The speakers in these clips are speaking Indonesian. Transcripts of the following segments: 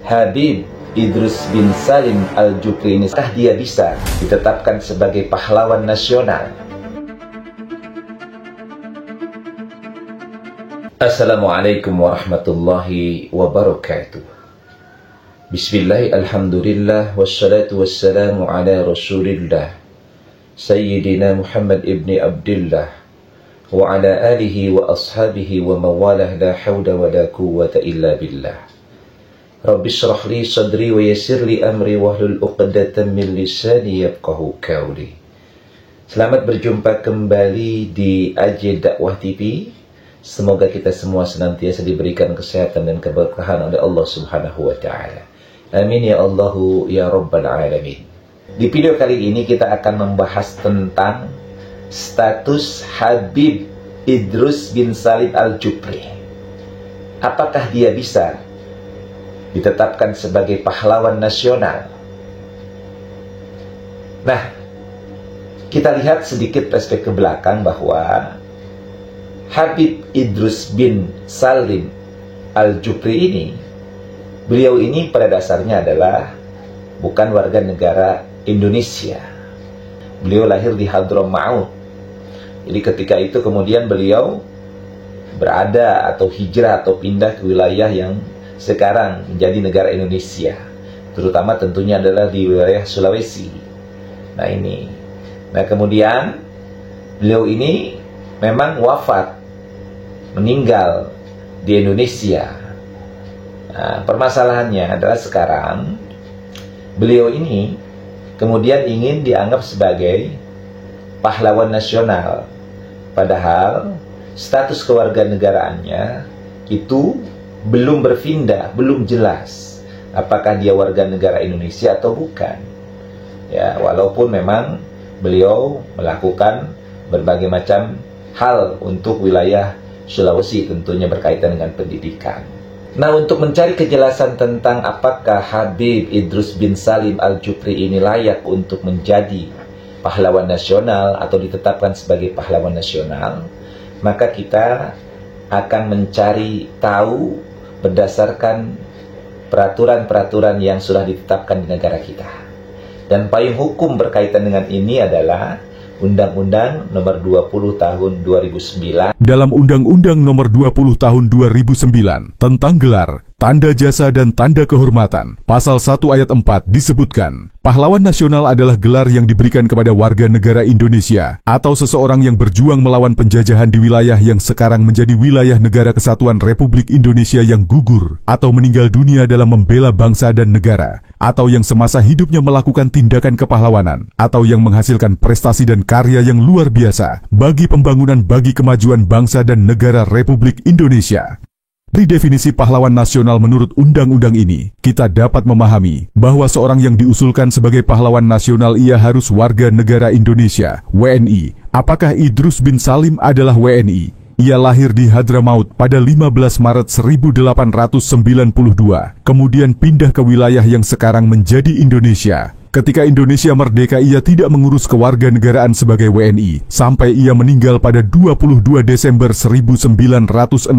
Habib Idrus bin Salim Al-Jufri ini, apakah dia bisa ditetapkan sebagai pahlawan nasional? Assalamualaikum warahmatullahi wabarakatuh. Bismillah, alhamdulillah, wassalatu wassalamu ala rasulillah Sayyidina Muhammad ibni Abdullah wa ala alihi wa ashabihi wa mawalah, la hawla wa la quwwata illa billah. Rabbi shrah li sadri wa yassir li amri wahlul 'uqdatam min lisani yafqahu qawli. Selamat berjumpa kembali di AJ Dakwah TV. Semoga kita semua senantiasa diberikan kesehatan dan keberkahan oleh Allah Subhanahu wa taala. Amin ya Allahu ya Rabbal alamin. Di video kali ini kita akan membahas tentang status Habib Idrus bin Salim Al-Jufri. Apakah dia bisa ditetapkan sebagai pahlawan nasional? Nah, kita lihat sedikit perspektif ke belakang bahwa Habib Idrus bin Salim Al-Jufri ini, beliau ini pada dasarnya adalah bukan warga negara Indonesia. Beliau lahir di Hadramaut. Jadi ketika itu kemudian beliau berada atau hijrah atau pindah ke wilayah yang sekarang menjadi negara Indonesia, terutama tentunya adalah di wilayah Sulawesi. Nah kemudian beliau ini memang wafat, meninggal di Indonesia. Nah, permasalahannya adalah sekarang beliau ini kemudian ingin dianggap sebagai pahlawan nasional, padahal status kewarganegaraannya itu belum berpindah, belum jelas apakah dia warga negara Indonesia atau bukan. Ya, walaupun memang beliau melakukan berbagai macam hal untuk wilayah Sulawesi, tentunya berkaitan dengan pendidikan. Nah, untuk mencari kejelasan tentang apakah Habib Idrus bin Salim Al-Jufri ini layak untuk menjadi pahlawan nasional atau ditetapkan sebagai pahlawan nasional, maka kita akan mencari tahu berdasarkan peraturan-peraturan yang sudah ditetapkan di negara kita. Dan payung hukum berkaitan dengan ini adalah Undang-Undang Nomor 20 Tahun 2009. Dalam Undang-Undang Nomor 20 Tahun 2009 tentang gelar, tanda jasa dan tanda kehormatan, Pasal 1 Ayat 4 disebutkan, pahlawan nasional adalah gelar yang diberikan kepada warga negara Indonesia atau seseorang yang berjuang melawan penjajahan di wilayah yang sekarang menjadi wilayah Negara Kesatuan Republik Indonesia yang gugur atau meninggal dunia dalam membela bangsa dan negara, atau yang semasa hidupnya melakukan tindakan kepahlawanan, atau yang menghasilkan prestasi dan karya yang luar biasa bagi pembangunan bagi kemajuan bangsa dan negara Republik Indonesia. Dari definisi pahlawan nasional menurut undang-undang ini, kita dapat memahami bahwa seorang yang diusulkan sebagai pahlawan nasional ia harus warga negara Indonesia, WNI. Apakah Idrus bin Salim adalah WNI? Ia lahir di Hadramaut pada 15 Maret 1892, kemudian pindah ke wilayah yang sekarang menjadi Indonesia. Ketika Indonesia merdeka, ia tidak mengurus kewarganegaraan sebagai WNI, sampai ia meninggal pada 22 Desember 1969.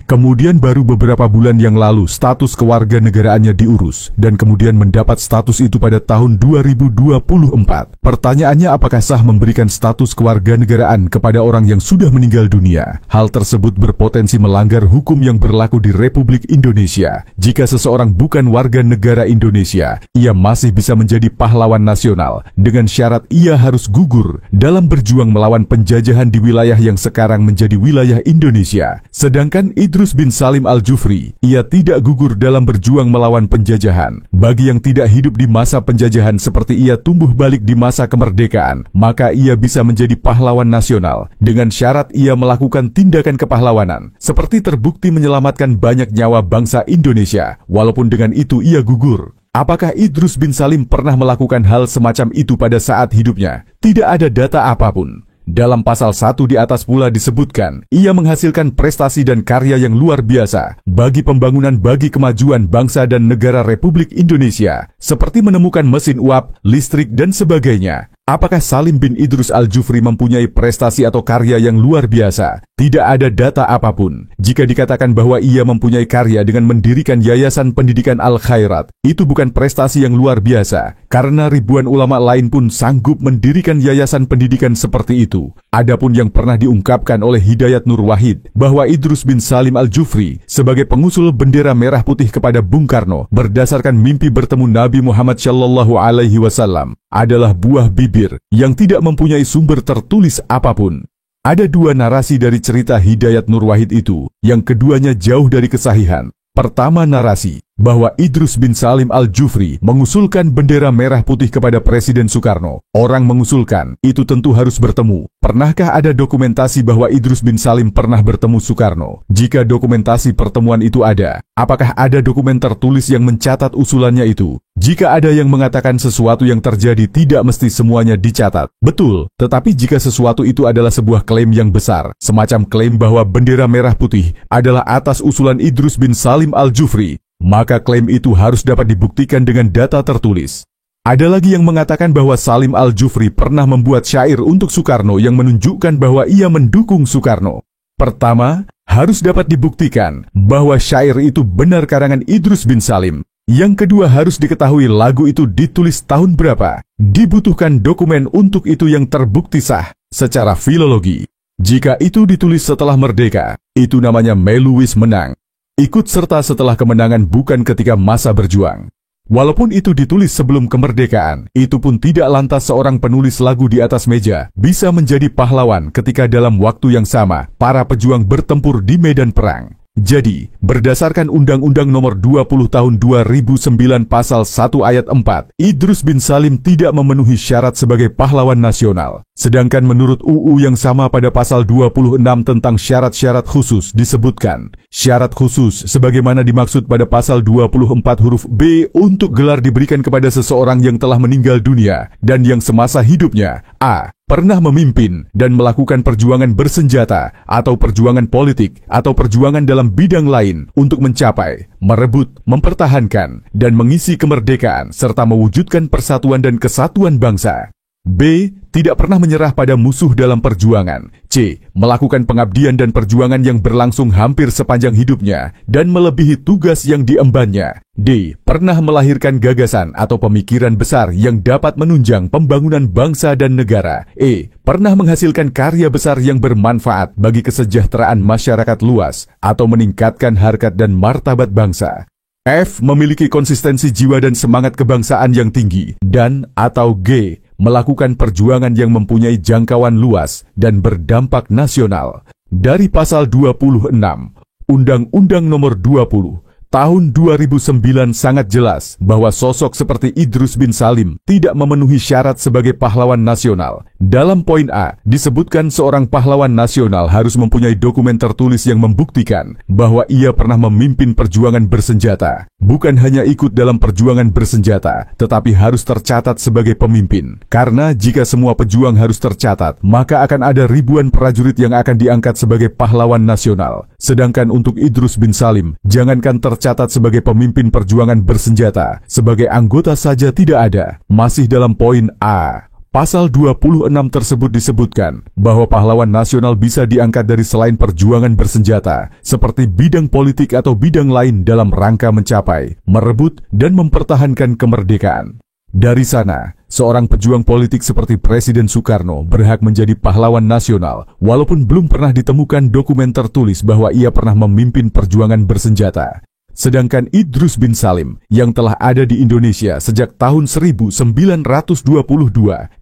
Kemudian baru beberapa bulan yang lalu status kewarganegaraannya diurus, dan kemudian mendapat status itu pada tahun 2024. Pertanyaannya, apakah sah memberikan status kewarganegaraan kepada orang yang sudah meninggal dunia? Hal tersebut berpotensi melanggar hukum yang berlaku di Republik Indonesia. Jika seseorang bukan warga negara Indonesia, ia masih bisa menjadi pahlawan nasional dengan syarat ia harus gugur dalam berjuang melawan penjajahan di wilayah yang sekarang menjadi wilayah Indonesia. Sedangkan Idrus bin Salim Al-Jufri, ia tidak gugur dalam berjuang melawan penjajahan. Bagi yang tidak hidup di masa penjajahan seperti ia tumbuh balik di masa kemerdekaan, maka ia bisa menjadi pahlawan nasional dengan syarat ia melakukan tindakan kepahlawanan, seperti terbukti menyelamatkan banyak nyawa bangsa Indonesia, walaupun dengan itu ia gugur. Apakah Idrus bin Salim pernah melakukan hal semacam itu pada saat hidupnya? Tidak ada data apapun. Dalam pasal 1 di atas pula disebutkan, ia menghasilkan prestasi dan karya yang luar biasa bagi pembangunan bagi kemajuan bangsa dan negara Republik Indonesia, seperti menemukan mesin uap, listrik, dan sebagainya. Apakah Salim bin Idrus Al-Jufri mempunyai prestasi atau karya yang luar biasa? Tidak ada data apapun. Jika dikatakan bahwa ia mempunyai karya dengan mendirikan Yayasan Pendidikan Al-Khairat, itu bukan prestasi yang luar biasa, karena ribuan ulama lain pun sanggup mendirikan yayasan pendidikan seperti itu. Adapun yang pernah diungkapkan oleh Hidayat Nur Wahid, bahwa Idrus bin Salim Al-Jufri sebagai pengusul bendera merah putih kepada Bung Karno berdasarkan mimpi bertemu Nabi Muhammad SAW, adalah buah bibir yang tidak mempunyai sumber tertulis apapun. Ada dua narasi dari cerita Hidayat Nur Wahid itu, yang keduanya jauh dari kesahihan. Pertama, narasi bahwa Idrus bin Salim Al-Jufri mengusulkan bendera merah putih kepada Presiden Soekarno. Orang mengusulkan, itu tentu harus bertemu. Pernahkah ada dokumentasi bahwa Idrus bin Salim pernah bertemu Soekarno? Jika dokumentasi pertemuan itu ada, apakah ada dokumen tertulis yang mencatat usulannya itu? Jika ada yang mengatakan sesuatu yang terjadi tidak mesti semuanya dicatat. Betul, tetapi jika sesuatu itu adalah sebuah klaim yang besar, semacam klaim bahwa bendera merah putih adalah atas usulan Idrus bin Salim Al-Jufri, maka klaim itu harus dapat dibuktikan dengan data tertulis. Ada lagi yang mengatakan bahwa Salim Al-Jufri pernah membuat syair untuk Soekarno yang menunjukkan bahwa ia mendukung Soekarno. Pertama, harus dapat dibuktikan bahwa syair itu benar karangan Idrus bin Salim. Yang kedua, harus diketahui lagu itu ditulis tahun berapa. Dibutuhkan dokumen untuk itu yang terbukti sah secara filologi. Jika itu ditulis setelah merdeka, itu namanya meluwis menang. Ikut serta setelah kemenangan, bukan ketika masa berjuang. Walaupun itu ditulis sebelum kemerdekaan, itu pun tidak lantas seorang penulis lagu di atas meja bisa menjadi pahlawan ketika dalam waktu yang sama para pejuang bertempur di medan perang. Jadi, berdasarkan Undang-Undang Nomor 20 Tahun 2009 Pasal 1 Ayat 4, Idrus bin Salim tidak memenuhi syarat sebagai pahlawan nasional. Sedangkan menurut UU yang sama pada Pasal 26 tentang syarat-syarat khusus disebutkan, syarat khusus sebagaimana dimaksud pada Pasal 24 huruf B untuk gelar diberikan kepada seseorang yang telah meninggal dunia dan yang semasa hidupnya a. pernah memimpin dan melakukan perjuangan bersenjata atau perjuangan politik atau perjuangan dalam bidang lain untuk mencapai, merebut, mempertahankan, dan mengisi kemerdekaan serta mewujudkan persatuan dan kesatuan bangsa. B. Tidak pernah menyerah pada musuh dalam perjuangan. C. Melakukan pengabdian dan perjuangan yang berlangsung hampir sepanjang hidupnya dan melebihi tugas yang diembannya. D. Pernah melahirkan gagasan atau pemikiran besar yang dapat menunjang pembangunan bangsa dan negara. E. Pernah menghasilkan karya besar yang bermanfaat bagi kesejahteraan masyarakat luas atau meningkatkan harkat dan martabat bangsa. F. Memiliki konsistensi jiwa dan semangat kebangsaan yang tinggi. Dan atau G. Melakukan perjuangan yang mempunyai jangkauan luas dan berdampak nasional. Dari Pasal 26, Undang-Undang Nomor 20 Tahun 2009 sangat jelas bahwa sosok seperti Idrus bin Salim tidak memenuhi syarat sebagai pahlawan nasional. Dalam poin A, disebutkan seorang pahlawan nasional harus mempunyai dokumen tertulis yang membuktikan bahwa ia pernah memimpin perjuangan bersenjata. Bukan hanya ikut dalam perjuangan bersenjata, tetapi harus tercatat sebagai pemimpin. Karena jika semua pejuang harus tercatat, maka akan ada ribuan prajurit yang akan diangkat sebagai pahlawan nasional. Sedangkan untuk Idrus bin Salim, jangankan tercatat sebagai pemimpin perjuangan bersenjata, sebagai anggota saja tidak ada. Masih dalam poin A, Pasal 26 tersebut disebutkan bahwa pahlawan nasional bisa diangkat dari selain perjuangan bersenjata, seperti bidang politik atau bidang lain dalam rangka mencapai, merebut, dan mempertahankan kemerdekaan. Dari sana, seorang pejuang politik seperti Presiden Soekarno berhak menjadi pahlawan nasional, walaupun belum pernah ditemukan dokumen tertulis bahwa ia pernah memimpin perjuangan bersenjata. Sedangkan Idrus bin Salim yang telah ada di Indonesia sejak tahun 1922,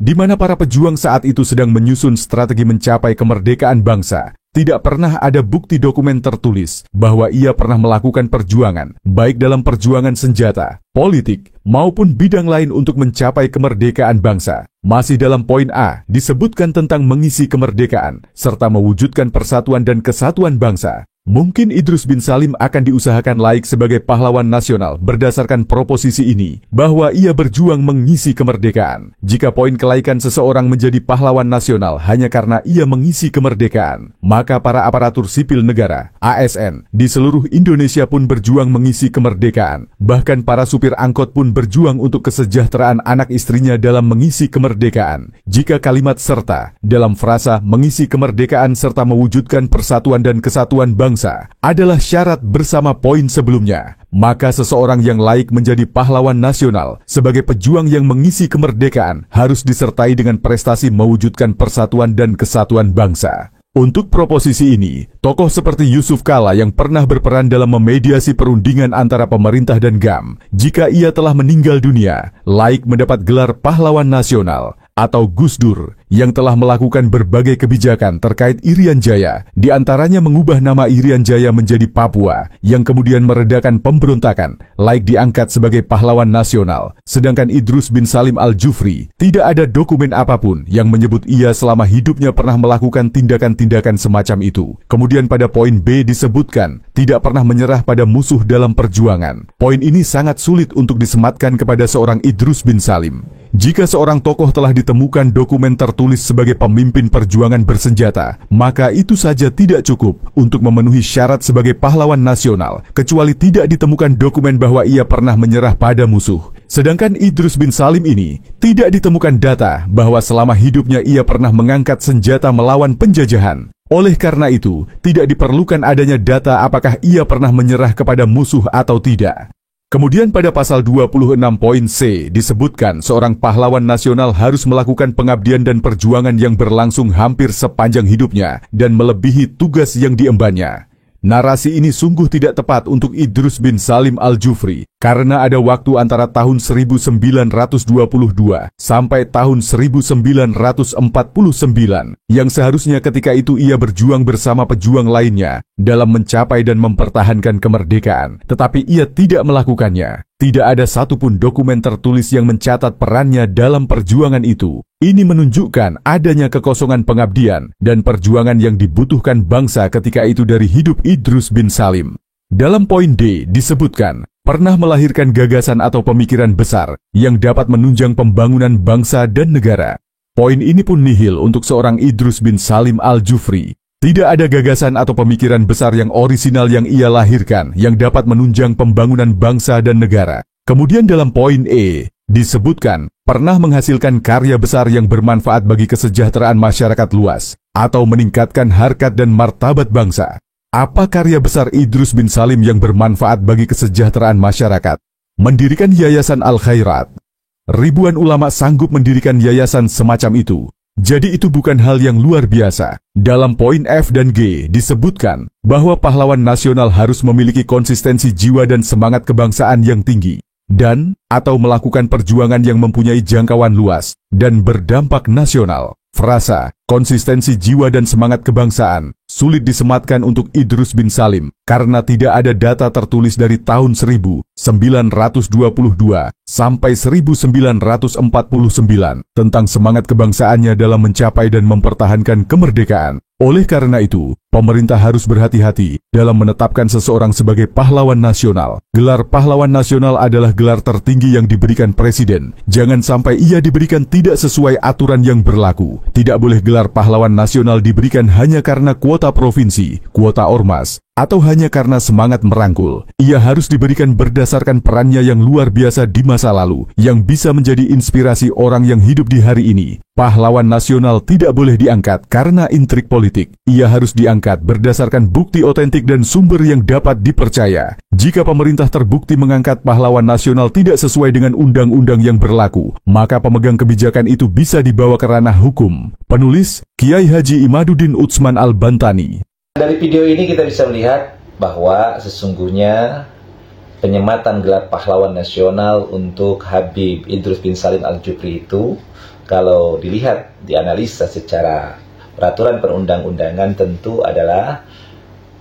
di mana para pejuang saat itu sedang menyusun strategi mencapai kemerdekaan bangsa, tidak pernah ada bukti dokumen tertulis bahwa ia pernah melakukan perjuangan, baik dalam perjuangan senjata, politik, maupun bidang lain untuk mencapai kemerdekaan bangsa. Masih dalam poin A, disebutkan tentang mengisi kemerdekaan, serta mewujudkan persatuan dan kesatuan bangsa. Mungkin Idrus bin Salim akan diusahakan laik sebagai pahlawan nasional berdasarkan proposisi ini, bahwa ia berjuang mengisi kemerdekaan. Jika poin kelaikan seseorang menjadi pahlawan nasional hanya karena ia mengisi kemerdekaan, maka para aparatur sipil negara, ASN, di seluruh Indonesia pun berjuang mengisi kemerdekaan. Bahkan para supir angkot pun berjuang untuk kesejahteraan anak istrinya dalam mengisi kemerdekaan. Jika kalimat serta dalam frasa mengisi kemerdekaan serta mewujudkan persatuan dan kesatuan bangsa adalah syarat bersama poin sebelumnya, maka seseorang yang laik menjadi pahlawan nasional sebagai pejuang yang mengisi kemerdekaan harus disertai dengan prestasi mewujudkan persatuan dan kesatuan bangsa. Untuk proposisi ini, tokoh seperti Yusuf Kala yang pernah berperan dalam memediasi perundingan antara pemerintah dan GAM, jika ia telah meninggal dunia, laik mendapat gelar pahlawan nasional. Atau Gus Dur, yang telah melakukan berbagai kebijakan terkait Irian Jaya, diantaranya mengubah nama Irian Jaya menjadi Papua, yang kemudian meredakan pemberontakan, laik diangkat sebagai pahlawan nasional. Sedangkan Idrus bin Salim Al-Jufri, tidak ada dokumen apapun yang menyebut ia selama hidupnya pernah melakukan tindakan-tindakan semacam itu. Kemudian pada poin B disebutkan, tidak pernah menyerah pada musuh dalam perjuangan. Poin ini sangat sulit untuk disematkan kepada seorang Idrus bin Salim. Jika seorang tokoh telah ditemukan dokumen tertulis sebagai pemimpin perjuangan bersenjata, maka itu saja tidak cukup untuk memenuhi syarat sebagai pahlawan nasional, kecuali tidak ditemukan dokumen bahwa ia pernah menyerah pada musuh. Sedangkan Idrus bin Salim ini, tidak ditemukan data bahwa selama hidupnya ia pernah mengangkat senjata melawan penjajahan. Oleh karena itu, tidak diperlukan adanya data apakah ia pernah menyerah kepada musuh atau tidak. Kemudian pada pasal 26 poin C disebutkan seorang pahlawan nasional harus melakukan pengabdian dan perjuangan yang berlangsung hampir sepanjang hidupnya dan melebihi tugas yang diembannya. Narasi ini sungguh tidak tepat untuk Idrus bin Salim Al-Jufri, karena ada waktu antara tahun 1922 sampai tahun 1949, yang seharusnya ketika itu ia berjuang bersama pejuang lainnya dalam mencapai dan mempertahankan kemerdekaan, tetapi ia tidak melakukannya. Tidak ada satupun dokumen tertulis yang mencatat perannya dalam perjuangan itu. Ini menunjukkan adanya kekosongan pengabdian dan perjuangan yang dibutuhkan bangsa ketika itu dari hidup Idrus bin Salim. Dalam poin D disebutkan, pernah melahirkan gagasan atau pemikiran besar yang dapat menunjang pembangunan bangsa dan negara. Poin ini pun nihil untuk seorang Idrus bin Salim Al-Jufri. Tidak ada gagasan atau pemikiran besar yang orisinal yang ia lahirkan yang dapat menunjang pembangunan bangsa dan negara. Kemudian dalam poin E, disebutkan pernah menghasilkan karya besar yang bermanfaat bagi kesejahteraan masyarakat luas, atau meningkatkan harkat dan martabat bangsa. Apa karya besar Idrus bin Salim yang bermanfaat bagi kesejahteraan masyarakat? Mendirikan Yayasan Al-Khairat. Ribuan ulama sanggup mendirikan yayasan semacam itu. Jadi itu bukan hal yang luar biasa. Dalam poin F dan G disebutkan bahwa pahlawan nasional harus memiliki konsistensi jiwa dan semangat kebangsaan yang tinggi, dan atau melakukan perjuangan yang mempunyai jangkauan luas dan berdampak nasional. Frasa, konsistensi jiwa dan semangat kebangsaan sulit disematkan untuk Idrus bin Salim karena tidak ada data tertulis dari tahun 1922 sampai 1949 tentang semangat kebangsaannya dalam mencapai dan mempertahankan kemerdekaan. Oleh karena itu, pemerintah harus berhati-hati dalam menetapkan seseorang sebagai pahlawan nasional. Gelar pahlawan nasional adalah gelar tertinggi yang diberikan presiden. Jangan sampai ia diberikan tidak sesuai aturan yang berlaku. Tidak boleh gelar pahlawan nasional diberikan hanya karena kuota provinsi, kuota ormas, atau hanya karena semangat merangkul. Ia harus diberikan berdasarkan perannya yang luar biasa di masa lalu, yang bisa menjadi inspirasi orang yang hidup di hari ini. Pahlawan nasional tidak boleh diangkat karena intrik politik. Ia harus diangkat berdasarkan bukti otentik dan sumber yang dapat dipercaya. Jika pemerintah terbukti mengangkat pahlawan nasional tidak sesuai dengan undang-undang yang berlaku, maka pemegang kebijakan itu bisa dibawa ke ranah hukum. Penulis Kiai Haji Imaduddin Utsman Al-Bantani. Dari video ini kita bisa melihat bahwa sesungguhnya penyematan gelar pahlawan nasional untuk Habib Idrus bin Salim Al-Jufri itu, kalau dilihat, dianalisa secara peraturan perundang-undangan, tentu adalah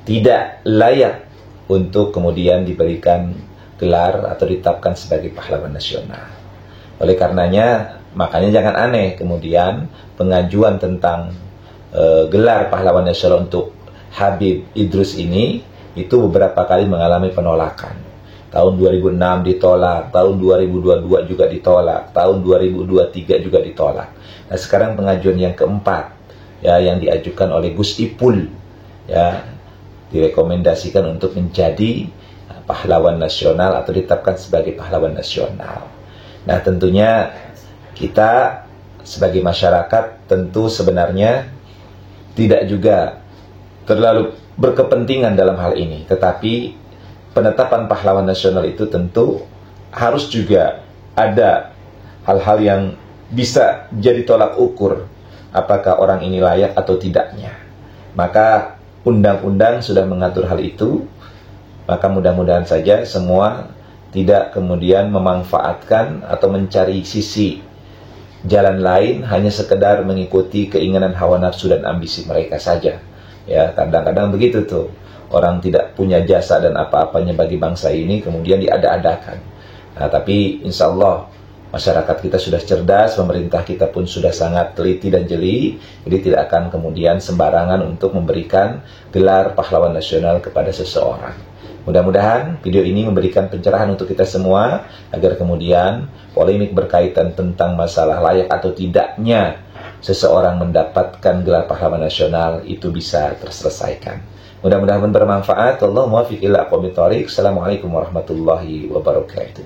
tidak layak untuk kemudian diberikan gelar atau ditetapkan sebagai pahlawan nasional. Oleh karenanya, makanya jangan aneh kemudian pengajuan tentang gelar pahlawan nasional untuk Habib Idrus ini itu beberapa kali mengalami penolakan. Tahun 2006 ditolak, tahun 2022 juga ditolak, tahun 2023 juga ditolak. Nah, sekarang pengajuan yang keempat ya, yang diajukan oleh Gus Ipul ya, direkomendasikan untuk menjadi pahlawan nasional atau ditetapkan sebagai pahlawan nasional. Nah, tentunya kita sebagai masyarakat tentu sebenarnya tidak juga terlalu berkepentingan dalam hal ini, tetapi penetapan pahlawan nasional itu tentu harus juga ada hal-hal yang bisa jadi tolak ukur apakah orang ini layak atau tidaknya. Maka undang-undang sudah mengatur hal itu, maka mudah-mudahan saja semua tidak kemudian memanfaatkan atau mencari sisi jalan lain hanya sekedar mengikuti keinginan hawa nafsu dan ambisi mereka saja. Ya, kadang-kadang begitu tuh. Orang tidak punya jasa dan apa-apanya bagi bangsa ini kemudian diada-adakan. Nah, tapi insya Allah masyarakat kita sudah cerdas, pemerintah kita pun sudah sangat teliti dan jeli, jadi tidak akan kemudian sembarangan untuk memberikan gelar pahlawan nasional kepada seseorang. Mudah-mudahan video ini memberikan pencerahan untuk kita semua, agar kemudian polemik berkaitan tentang masalah layak atau tidaknya seseorang mendapatkan gelar pahlawan nasional itu bisa terselesaikan. Mudah-mudahan bermanfaat. Allahumma muwaffiq ila aqwamit thoriq. Assalamualaikum warahmatullahi wabarakatuh.